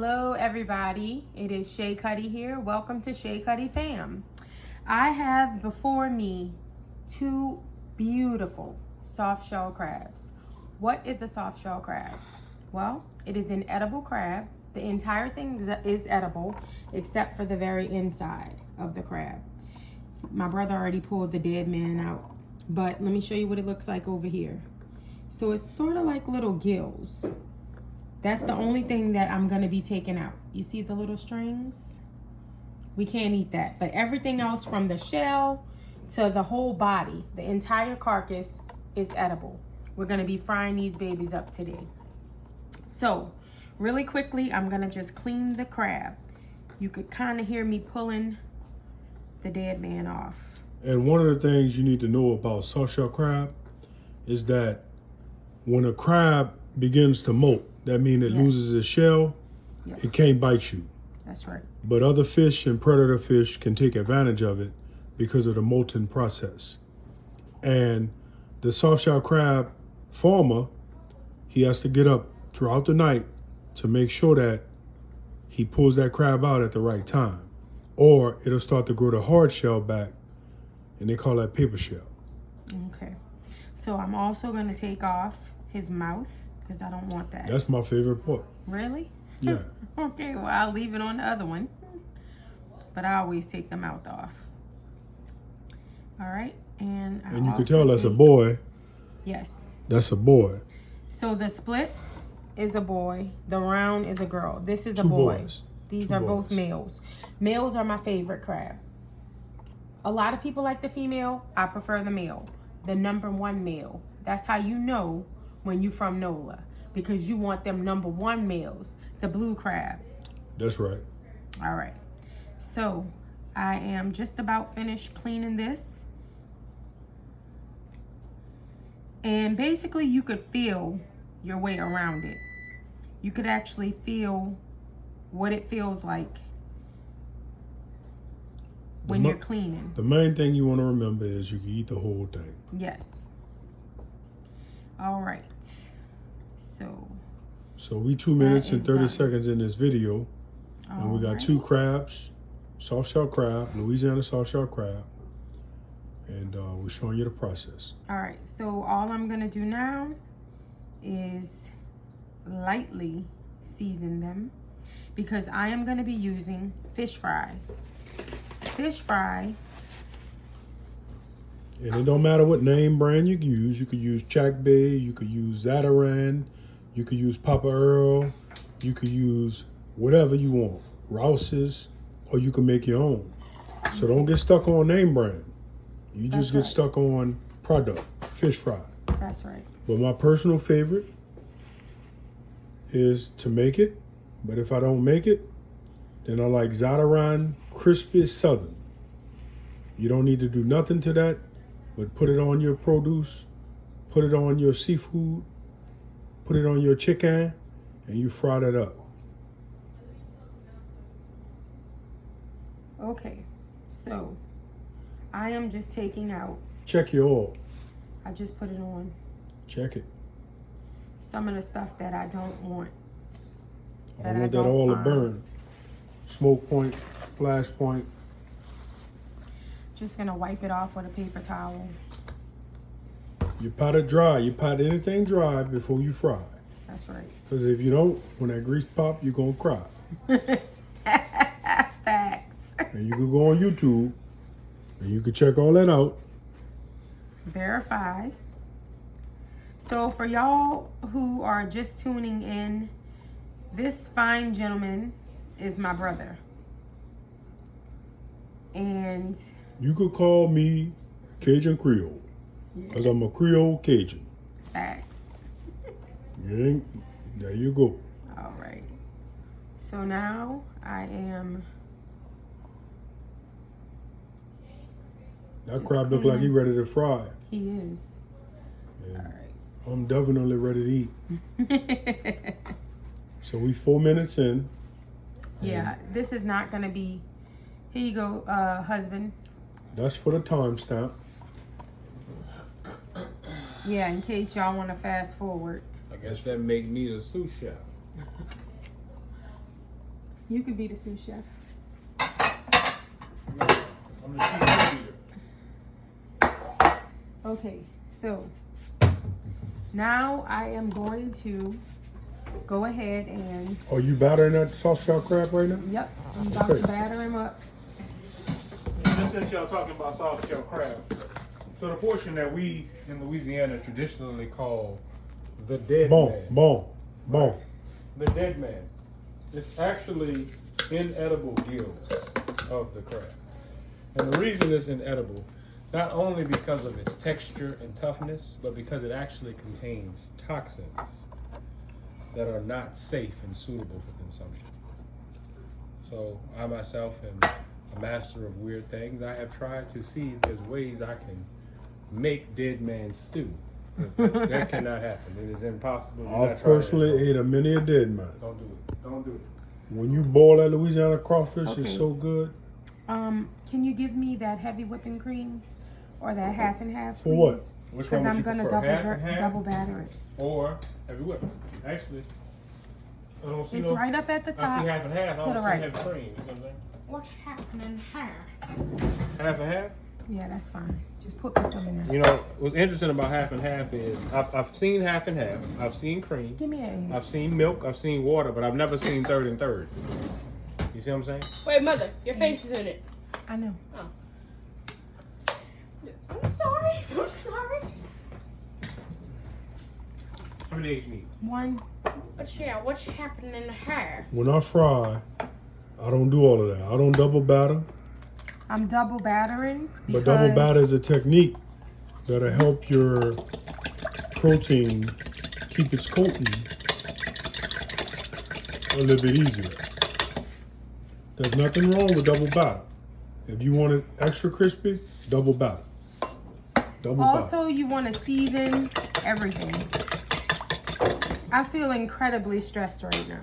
Hello everybody, it is Shay Cuddy here. Welcome to Shay Cuddy Fam. I have before me two beautiful soft shell crabs. What is a soft shell crab? Well, it is an edible crab. The entire thing is edible except for the very inside of the crab. My brother already pulled the dead man out, but let me show you what it looks like over here. So it's sort of like little gills. That's the only thing that I'm going to be taking out. You see the little strings? We can't eat that. But everything else from the shell to the whole body, the entire carcass is edible. We're going to be frying these babies up today. So, really quickly, I'm going to just clean the crab. You could kind of hear me pulling the dead man off. And one of the things you need to know about soft shell crab is that when a crab begins to molt, that means it loses its shell. Yes. It can't bite you. That's right. But other fish and predator fish can take advantage of it because of the molting process. And the soft shell crab farmer, he has to get up throughout the night to make sure that he pulls that crab out at the right time. Or it'll start to grow the hard shell back, and they call that paper shell. Okay. So I'm also going to take off his mouth, because I don't want that. That's my favorite part. Really? Yeah. Okay, well, I'll leave it on the other one. But I always take the mouth off. All right. And you can tell that's a boy. Yes. That's a boy. So the split is a boy. The round is a girl. This is a Two boy. boys. These Two are boys. both males. Males are my favorite crab. A lot of people like the female. I prefer the male. The number one male. That's how you know when you from NOLA, because you want them number one males, the blue crab. That's right. All right, so I am just about finished cleaning this, and basically you could feel your way around it. You could actually feel what it feels like when you're cleaning. The main thing you want to remember is you can eat the whole thing. Yes. All right. So we 2 minutes and 30 done. seconds in this video, and we got Alright. two crabs, soft shell crab, Louisiana soft shell crab, and we're showing you the process. All right. So all I'm gonna do now is lightly season them, because I am gonna be using fish fry. Fish fry. And it don't matter what name brand you use. You could use Jack Bay, you could use Zatarain, you could use Papa Earl, you could use whatever you want, Rouse's, or you can make your own. So don't get stuck on name brand. You just get stuck on product, fish fry. That's right. But my personal favorite is to make it. But if I don't make it, then I like Zatarain Crispy Southern. You don't need to do nothing to that, but put it on your produce, put it on your seafood, put it on your chicken, and you fry that up. Okay. So I am just taking out. Check your oil. I just put it on Check it. some of the stuff that I don't want. I don't want that oil to burn. Smoke point, flash point. Just gonna wipe it off with a paper towel. You pot it dry. You pot anything dry before you fry. That's right. Because if you don't, when that grease pop, you're going to cry. Facts. And you can go on YouTube and you can check all that out. Verify. So for y'all who are just tuning in, this fine gentleman is my brother. And You could call me Cajun Creole. Because I'm a Creole Cajun. facts. Yeah, there you go. All right. So now I am. That crab look like he ready to fry. He is. And All right. I'm definitely ready to eat. So we 4 minutes in. Yeah, this is not gonna be. Here you go, husband. That's for the timestamp. Yeah, in case y'all want to fast forward. I guess that make me the sous chef. You could be the sous chef. I'm the chief eater. Okay, so now I am going to go ahead and, Are you battering that soft shell crab right now? yep, I'm about to batter him up. Just since y'all talking about soft shell crab, so the portion that we in Louisiana traditionally call the dead man. Bon. The dead man. It's actually inedible gills of the crab. And the reason it's inedible, not only because of its texture and toughness, but because it actually contains toxins that are not safe and suitable for consumption. So I myself am a master of weird things. I have tried to see if there's ways I can make dead man stew. That cannot happen. It is impossible. I personally ate a many a dead man. Don't do it. Don't do it. When you boil that Louisiana crawfish, Okay. it's so good. Can you give me that heavy whipping cream or that half and half, For what? please? Which one Because would I'm you gonna prefer, half and half? double batter it. Or heavy whip. Actually, I don't see It's right up at the I top. see half and half. I to don't the see right. heavy cream. You know what I'm saying? What's happening here? Half and half? Yeah, that's fine. Just put me some in there. You know, what's interesting about half and half is I've seen half and half. I've seen cream. Give me a. I've seen milk. I've seen water, but I've never seen third and third. You see what I'm saying? Wait, mother, your face is in it. I know. I'm sorry. I'm sorry. How many eggs you need? One. But yeah, what's happening here? When I fry, I don't do all of that. I don't double batter. I'm double battering because But double batter is a technique that'll help your protein keep its coating a little bit easier. There's nothing wrong with double batter. If you want it extra crispy, double batter. Double batter. also you want to season everything. I feel incredibly stressed right now.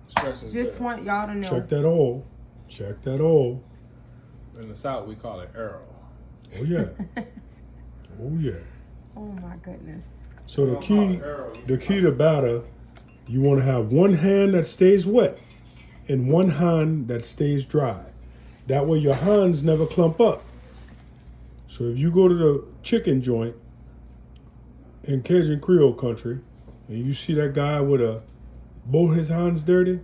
Stress is Just good. want y'all to know. Check that oil. Check that oil. In the South, we call it arrow. Oh yeah. Oh yeah. Oh my goodness. So the key to batter, you want to have one hand that stays wet and one hand that stays dry. That way your hands never clump up. So if you go to the chicken joint in Cajun Creole country and you see that guy with both his hands dirty,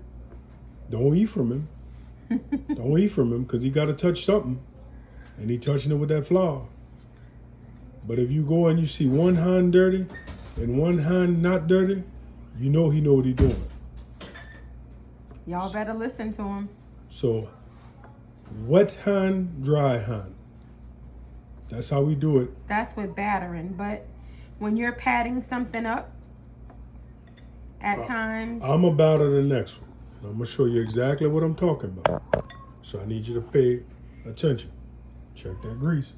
don't eat from him. Don't eat from him because he got to touch something and he touching it with that flour. But if you go and you see one hand dirty and one hand not dirty, you know he know what he doing. Y'all better listen to him. So wet hand, dry hand. That's how we do it. That's with battering. But when you're patting something up, at times, I'm going to batter the next one. And I'm going to show you exactly what I'm talking about. So I need you to pay attention. Check that grease.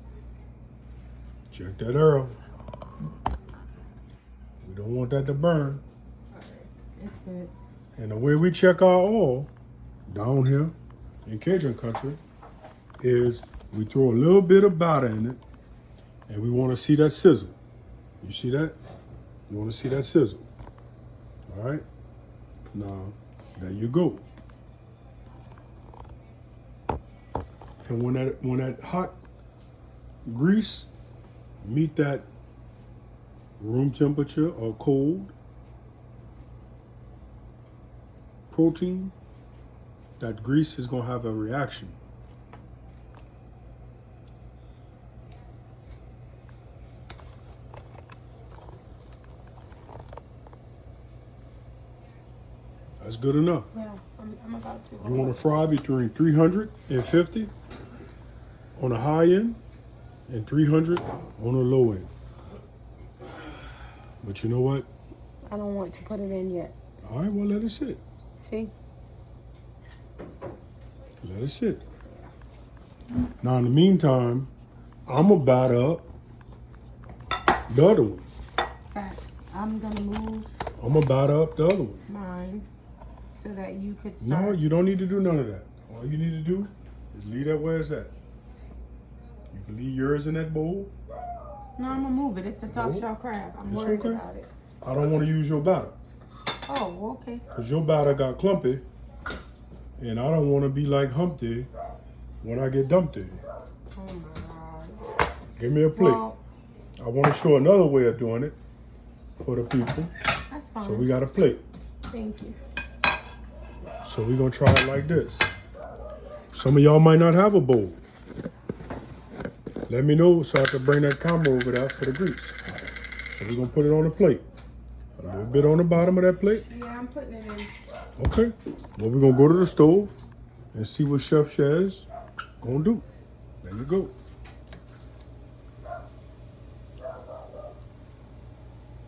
Check that oil. We don't want that to burn. it's good. And the way we check our oil down here in Cajun country is we throw a little bit of batter in it and we want to see that sizzle. You see that? You want to see that sizzle. All right? Now, there you go. And when that hot grease meet that room temperature or cold protein, that grease is going to have a reaction. That's good enough. Yeah, I'm about to. You want to fry between 350 on the high end and 300 on the low end. But you know what? I don't want to put it in yet. All right, well, let it sit. See? Let it sit. Now, in the meantime, I'm going to batter up the other one. Facts. I'm gonna move I'm going to batter up the other one. mine so that you could start. No, you don't need to do none of that. All you need to do is leave that where it's at. You can leave yours in that bowl. No, I'm gonna move it. It's the soft No, shell crab. I'm it's worried okay. about it. I don't want to use your batter Oh, okay. because your batter got clumpy And I don't want to be like Humpty when I get Dumpty. Oh my God. Give me a plate. Well, I want to show another way of doing it for the people. that's fine. So we got a plate. Thank you. So we're going to try it like this. Some of y'all might not have a bowl. Let me know so I can bring that camera over there for the grease. So we're going to put it on the plate. A little bit on the bottom of that plate. Yeah, I'm putting it in. Okay. Well, we're going to go to the stove and see what Chef Shaz going to do. There you go.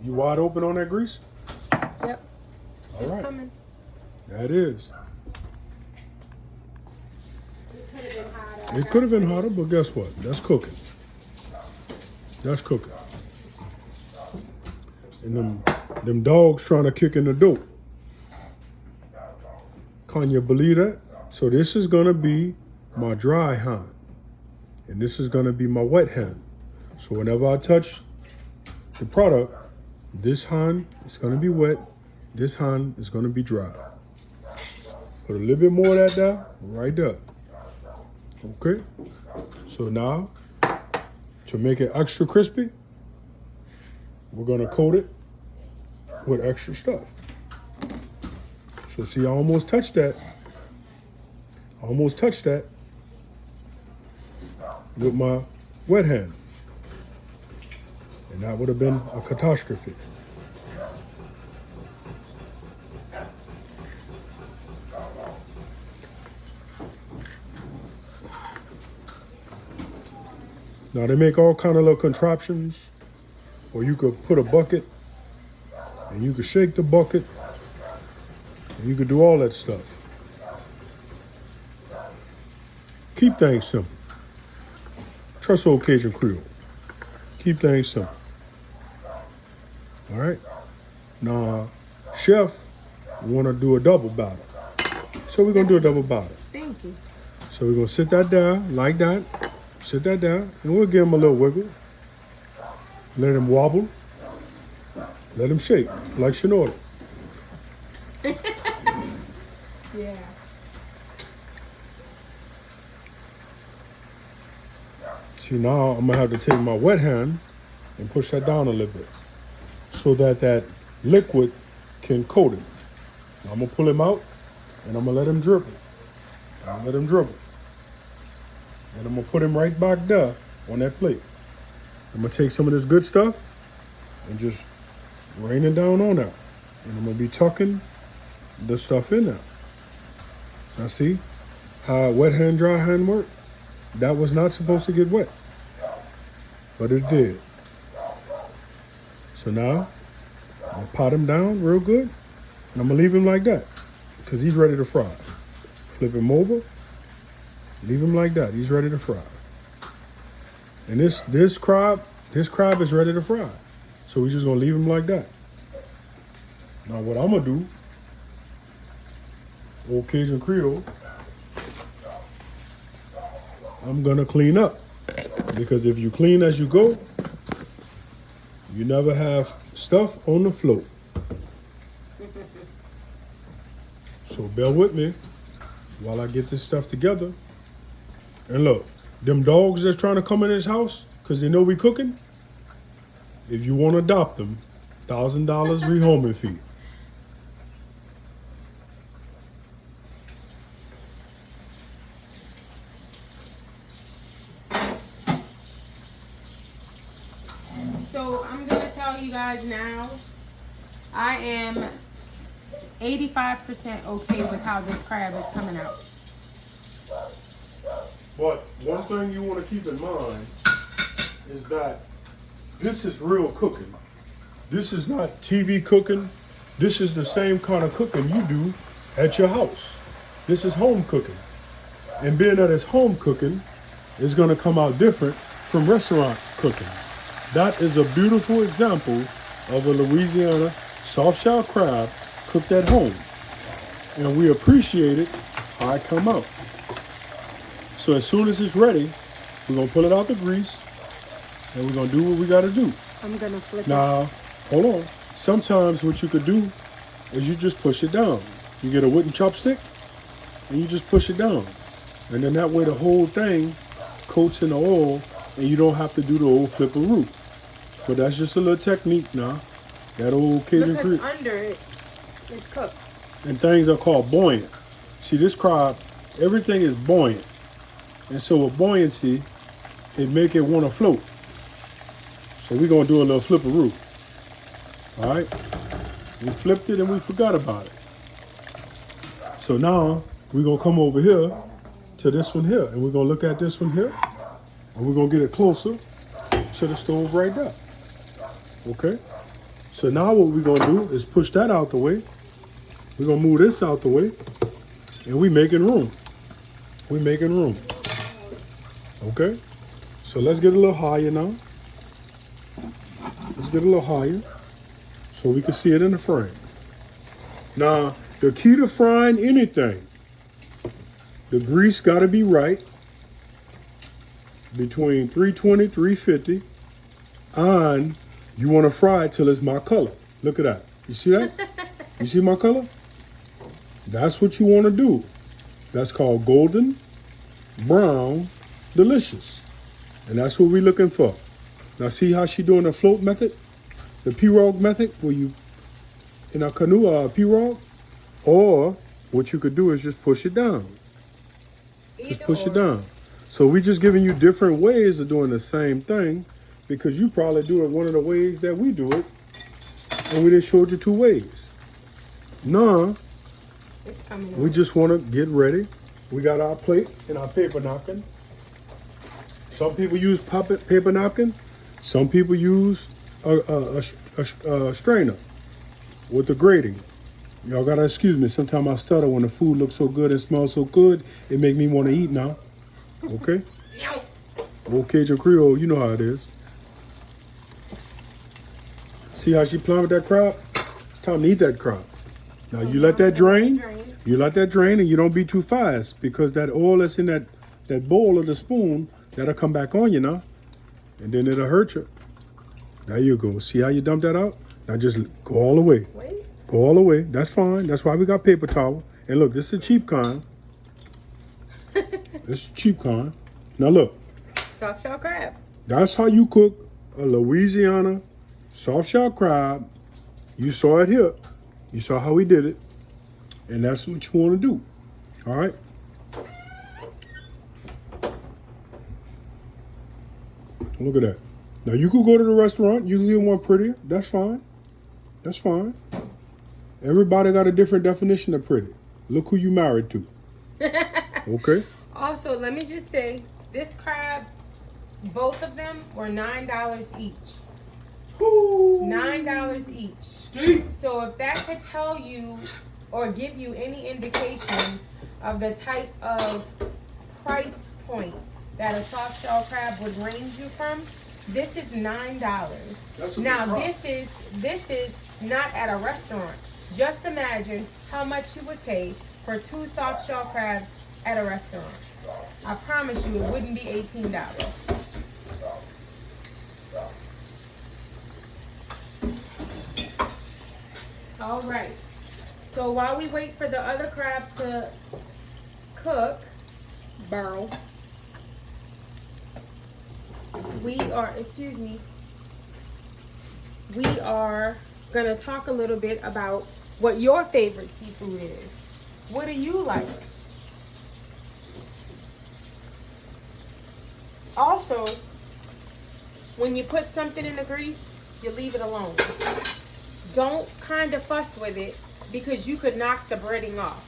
You wide open on that grease? Yep. All It's right. coming. That is. It could have been hotter. It could have been hotter, but guess what? That's cooking. That's cooking. And them dogs trying to kick in the door. Can you believe that? So this is gonna be my dry hand. And this is gonna be my wet hand. So whenever I touch the product, this hand is gonna be wet, this hand is gonna be dry. Put a little bit more of that there, right there. Okay? So now, to make it extra crispy, we're gonna coat it with extra stuff. So see, I almost touched that. I almost touched that with my wet hand. And that would have been a catastrophe. Now they make all kind of little contraptions, or you could put a bucket and you could shake the bucket and you could do all that stuff. Keep things simple. Trust old Cajun Creole. Keep things simple. All right. Now, Chef want to do a double batter, so we're gonna do a double batter. Thank you. So we're gonna sit that down like that. Sit that down, and we'll give him a little wiggle. Let him wobble. Let him shake, like Shinoda. Yeah. See, now I'm gonna have to take my wet hand and push that down a little bit so that that liquid can coat it. Now I'm gonna pull him out, and I'm gonna let him dribble. Let him dribble. And I'm gonna put him right back there on that plate. I'm gonna take some of this good stuff and just rain it down on that. And I'm gonna be tucking the stuff in there. Now see how wet hand, dry hand work? That was not supposed to get wet, but it did. So now I'm gonna pot him down real good, and I'm gonna leave him like that because he's ready to fry. Flip him over. Leave him like that. He's ready to fry. And this crab is ready to fry. So we're just gonna leave him like that. Now what I'm gonna do, old Cajun Creole, I'm gonna clean up. Because if you clean as you go, you never have stuff on the floor. So bear with me while I get this stuff together. And look, them dogs that's trying to come in this house because they know we cooking, if you want to adopt them, $1,000 rehoming fee. So I'm gonna tell you guys now, I am 85% okay with how this crab is coming out. But one thing you want to keep in mind is that this is real cooking. This is not TV cooking. This is the same kind of cooking you do at your house. This is home cooking. And being that it's home cooking, it's going to come out different from restaurant cooking. That is a beautiful example of a Louisiana soft shell crab cooked at home. And we appreciate it how it come out. So as soon as it's ready, we're gonna pull it out the grease and we're gonna do what we gotta do. I'm gonna flip it. Now, hold on. Sometimes what you could do is you just push it down. You get a wooden chopstick and you just push it down. And then that way the whole thing coats in the oil and you don't have to do the old flipperoo. But that's just a little technique now. That old Cajun Because Creek. under it, it's cooked. And things are called buoyant. See, this crab, everything is buoyant. And so with buoyancy, it make it want to float. So we're going to do a little flipperoo. All right? We flipped it and we forgot about it. So now we're going to come over here to this one here. And we're going to look at this one here. And we're going to get it closer to the stove right there. Okay? So now what we're going to do is push that out the way. We're going to move this out the way. And we making room. We making room. Okay? So let's get a little higher now. Let's get a little higher so we can see it in the frame. Now, the key to frying anything, the grease got to be right between 320, 350, and you want to fry it till it's my color. Look at that. You see that? You see my color? That's what you want to do. That's called golden, brown, delicious. And that's what we're looking for. Now see how she doing the float method? The pirogue method where you, in a canoe, pirogue? Or what you could do is just push it down. Just push it down. So we just giving you different ways of doing the same thing because you probably do it one of the ways that we do it. And we just showed you two ways. Now, we just want to get ready. We got our plate and our paper napkin. Some people use paper napkin. Some people use a strainer with the grating. Y'all gotta excuse me. Sometimes I stutter when the food looks so good and smells so good. It make me want to eat now. Okay? Old Cajun Creole, you know how it is. See how she playing with that crab? It's time to eat that crab. Now you let that drain. You let that drain and you don't be too fast because that oil that's in that bowl or the spoon, that'll come back on you now. And then it'll hurt you. There you go. See how you dump that out? Now just go all the way. Go all the way. That's fine. That's why we got paper towel. And look, this is a cheap kind. This is a cheap kind. Now look. Soft shell crab. That's how you cook a Louisiana soft shell crab. You saw it here. You saw how we did it. And that's what you want to do. All right? Look at that. Now you could go to the restaurant. You can get one prettier. That's fine. That's fine. Everybody got a different definition of pretty. Look who you married to. Okay? Also, let me just say, this crab, both of them were $9 each. $9 each. So if that could tell you or give you any indication of the type of price point that a soft shell crab would range you from, this is $9. Now this is not at a restaurant. Just imagine how much you would pay for 2 soft shell crabs at a restaurant. I promise you it wouldn't be $18. All right. So while we wait for the other crab to cook, we are gonna talk a little bit about what your favorite seafood is. What do you like? Also, when you put something in the grease, you leave it alone. Don't kind of fuss with it because you could knock the breading off.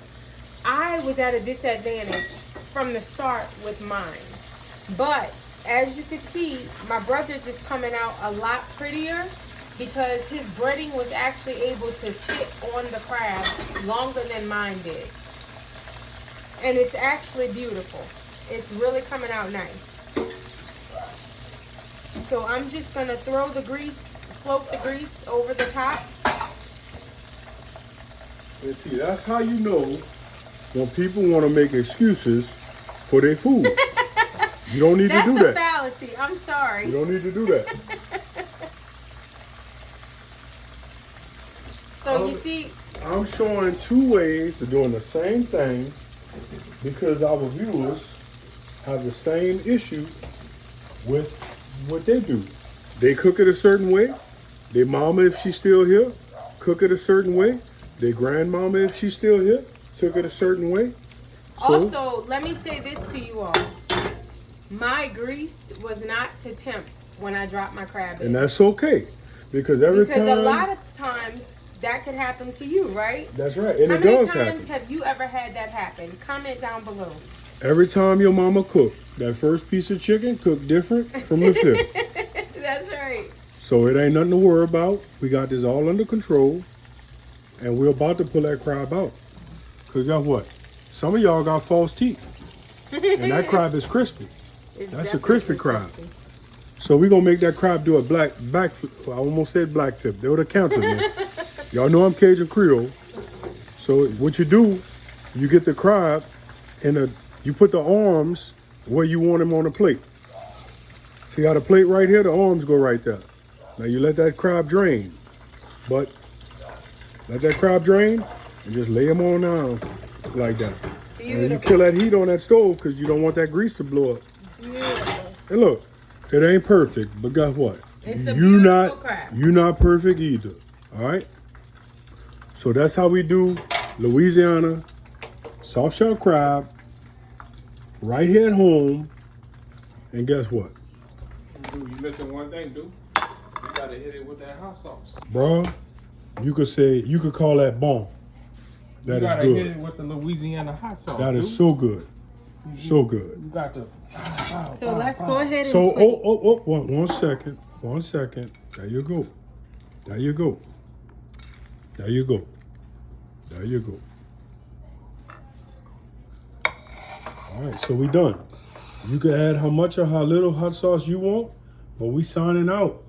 I was at a disadvantage from the start with mine. But as you can see, my brother's is coming out a lot prettier because his breading was actually able to sit on the crab longer than mine did. And it's actually beautiful. It's really coming out nice. So I'm just gonna float the grease over the top. And see, that's how you know when people want to make excuses for their food. You don't need to do that. That's a fallacy. I'm sorry. You don't need to do that. So you see, I'm showing 2 ways of doing the same thing because our viewers have the same issue with what they do. They cook it a certain way. Their mama, if she's still here, cook it a certain way. Their grandmama, if she's still here, cook it a certain way. So, Also, let me say this to you all. My grease was not to tempt when I dropped my crab in. and that's okay, because every Because time a lot of times that could happen to you, right? that's right, and How it many does times happen. have you ever had that happen? Comment down below. Every time your mama cook, that first piece of chicken cooked different from the fifth. That's right. So it ain't nothing to worry about. We got this all under control, and we're about to pull that crab out. Cause guess what? Some of y'all got false teeth, and that crab is crispy. It's That's a definitely crispy crab. So we're gonna make that crab do a back flip. I almost said black flip. They would have counted me. Y'all know I'm Cajun Creole. So what you do, you get the crab and you put the arms where you want them on the plate. See how the plate right here, the arms go right there. Now you let that crab drain. But let that crab drain and just lay them on down like that. And you Beautiful. kill that heat on that stove because you don't want that grease to blow up. Beautiful. And look, it ain't perfect, but guess what? It's a you beautiful crab. You not perfect either. All right. So that's how we do Louisiana soft shell crab right here at home. And guess what, Dude, you missing one thing, dude. You gotta hit it with that hot sauce. bro? You could call that bon. You That is gotta hit good. it with the Louisiana hot sauce. That is dude. so good, so good. You got to. So let's go ahead and So put- one second. There you go. There you go. There you go. There you go. All right, so we done. You can add how much or how little hot sauce you want, but we signing out.